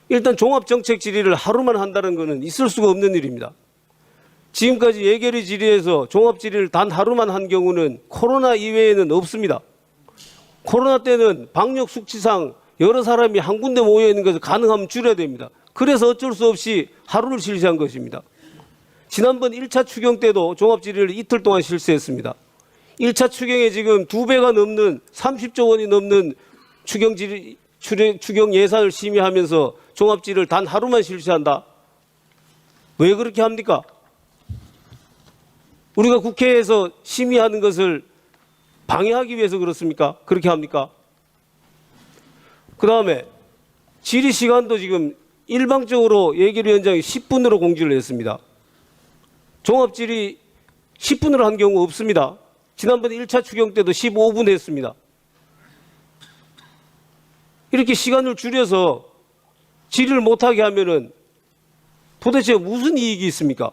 일단 종합정책 질의를 하루만 한다는 것은 있을 수가 없는 일입니다. 지금까지 예결위 질의에서 종합 질의를 단 하루만 한 경우는 코로나 이외에는 없습니다. 코로나 때는 방역 수치상 여러 사람이 한 군데 모여 있는 것을 가능하면 줄여야 됩니다. 그래서 어쩔 수 없이 하루를 실시한 것입니다. 지난번 1차 추경 때도 종합 질의를 이틀 동안 실시했습니다. 1차 추경에 지금 2배가 넘는 30조 원이 넘는 추경 예산을 심의하면서 종합 질의를 단 하루만 실시한다. 왜 그렇게 합니까? 우리가 국회에서 심의하는 것을 방해하기 위해서 그렇습니까? 그렇게 합니까? 그 다음에 질의 시간도 지금 일방적으로 예결위원장이 10분으로 공지를 했습니다. 종합 질의 10분으로 한 경우 없습니다. 지난번 1차 추경 때도 15분 했습니다. 이렇게 시간을 줄여서 질의를 못하게 하면은 도대체 무슨 이익이 있습니까?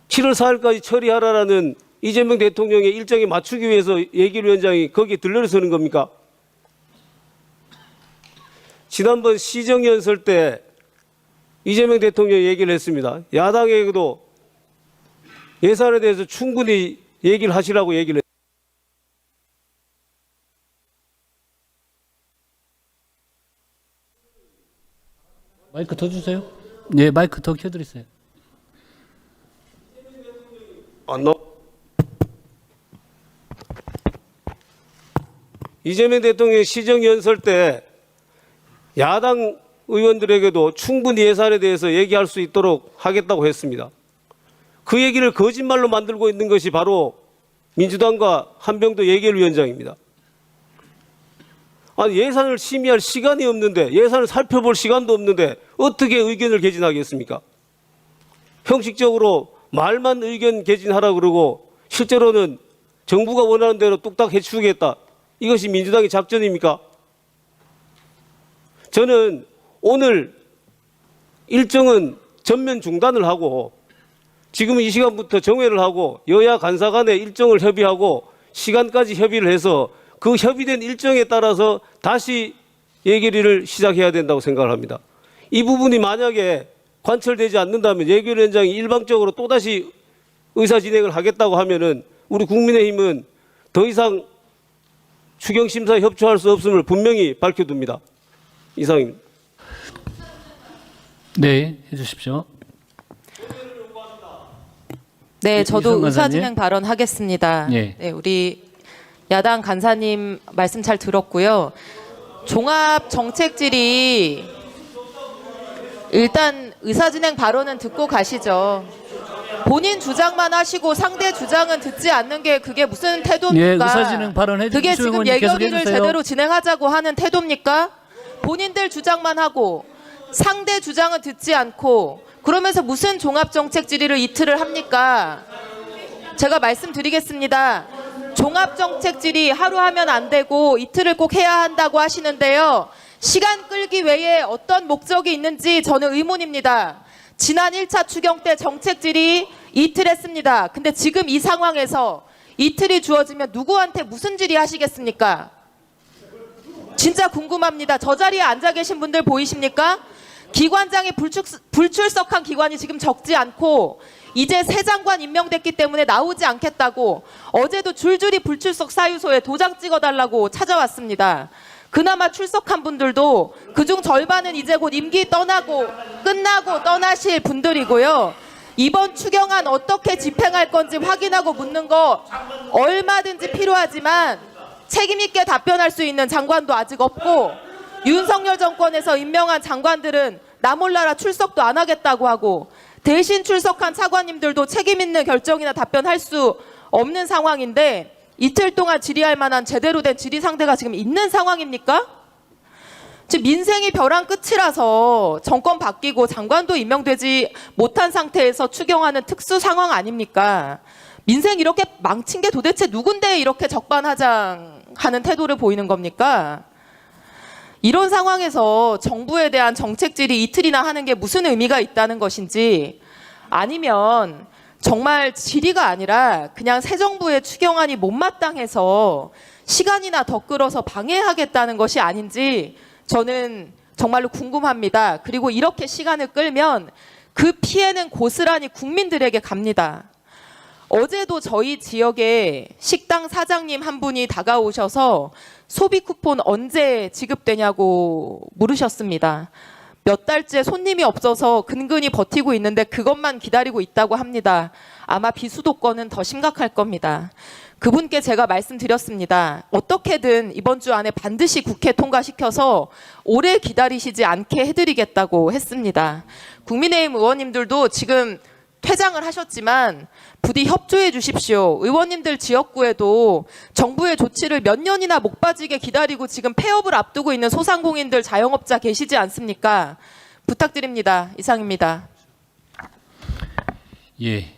7월 4일까지 처리하라라는 이재명 대통령의 일정에 맞추기 위해서 예결위원장이 거기에 들러서는 겁니까? 지난번 시정연설 때 이재명 대통령이 얘기를 했습니다. 야당에게도 예산에 대해서 충분히 얘기를 하시라고 얘기를 했습니다. 마이크 더 주세요. 네, 마이크 더 켜드리세요. 이재명 대통령이 시정연설 때 야당 의원들에게도 충분히 예산에 대해서 얘기할 수 있도록 하겠다고 했습니다. 그 얘기를 거짓말로 만들고 있는 것이 바로 민주당과 한병도 예결위원장입니다. 아니, 예산을 심의할 시간이 없는데, 예산을 살펴볼 시간도 없는데 어떻게 의견을 개진하겠습니까? 형식적으로 말만 의견 개진하라 그러고 실제로는 정부가 원하는 대로 뚝딱 해치우겠다. 이것이 민주당의 작전입니까? 저는 오늘 일정은 전면 중단을 하고 지금 이 시간부터 정회를 하고 여야 간사 간에 일정을 협의하고 시간까지 협의를 해서 그 협의된 일정에 따라서 다시 예결위를 시작해야 된다고 생각을 합니다. 이 부분이 만약에 관철되지 않는다면 예결위원장이 일방적으로 또다시 의사 진행을 하겠다고 하면은 우리 국민의힘은 더 이상 추경심사에 협조할 수 없음을 분명히 밝혀둡니다. 이상입니다. 네, 해주십시오. 네, 저도 이승만 의사진행 발언하겠습니다. 예. 네, 우리 야당 간사님 말씀 잘 들었고요. 종합 정책 질의 일단 의사진행 발언은 듣고 가시죠. 본인 주장만 하시고 상대 주장은 듣지 않는 게 그게 무슨 태도입니까? 예, 의사진행 발언 해주시고 그게 지금 의원님 계속 예결위를 해주세요. 제대로 진행하자고 하는 태도입니까? 본인들 주장만 하고 상대 주장은 듣지 않고 그러면서 무슨 종합정책 질의를 이틀을 합니까? 제가 말씀드리겠습니다. 종합정책 질의 하루 하면 안 되고 이틀을 꼭 해야 한다고 하시는데요. 시간 끌기 외에 어떤 목적이 있는지 저는 의문입니다. 지난 1차 추경 때 정책 질의 이틀 했습니다. 근데 지금 이 상황에서 이틀이 주어지면 누구한테 무슨 질의 하시겠습니까? 진짜 궁금합니다. 저 자리에 앉아 계신 분들 보이십니까? 기관장이 불출석한 기관이 지금 적지 않고 이제 새 장관 임명됐기 때문에 나오지 않겠다고 어제도 줄줄이 불출석 사유소에 도장 찍어달라고 찾아왔습니다. 그나마 출석한 분들도 그중 절반은 이제 곧 임기 끝나고 떠나실 분들이고요. 이번 추경안 어떻게 집행할 건지 확인하고 묻는 거 얼마든지 필요하지만 책임 있게 답변할 수 있는 장관도 아직 없고 윤석열 정권에서 임명한 장관들은 나 몰라라 출석도 안 하겠다고 하고 대신 출석한 차관님들도 책임 있는 결정이나 답변할 수 없는 상황인데 이틀 동안 질의할 만한 제대로 된 질의 상대가 지금 있는 상황입니까? 지금 민생이 벼랑 끝이라서 정권 바뀌고 장관도 임명되지 못한 상태에서 추경하는 특수 상황 아닙니까? 민생 이렇게 망친 게 도대체 누군데 이렇게 적반하장하는 태도를 보이는 겁니까? 이런 상황에서 정부에 대한 정책 질의 이틀이나 하는 게 무슨 의미가 있다는 것인지 아니면 정말 질의가 아니라 그냥 새 정부의 추경안이 못마땅해서 시간이나 더 끌어서 방해하겠다는 것이 아닌지 저는 정말로 궁금합니다. 그리고 이렇게 시간을 끌면 그 피해는 고스란히 국민들에게 갑니다. 어제도 저희 지역에 식당 사장님 한 분이 다가오셔서 소비 쿠폰 언제 지급되냐고 물으셨습니다. 몇 달째 손님이 없어서 근근히 버티고 있는데 그것만 기다리고 있다고 합니다. 아마 비수도권은 더 심각할 겁니다. 그분께 제가 말씀드렸습니다. 어떻게든 이번 주 안에 반드시 국회 통과시켜서 오래 기다리시지 않게 해드리겠다고 했습니다. 국민의힘 의원님들도 지금 퇴장을 하셨지만 부디 협조해 주십시오. 의원님들 지역구에도 정부의 조치를 몇 년이나 목 빠지게 기다리고 지금 폐업을 앞두고 있는 소상공인들 자영업자 계시지 않습니까? 부탁드립니다. 이상입니다. 예.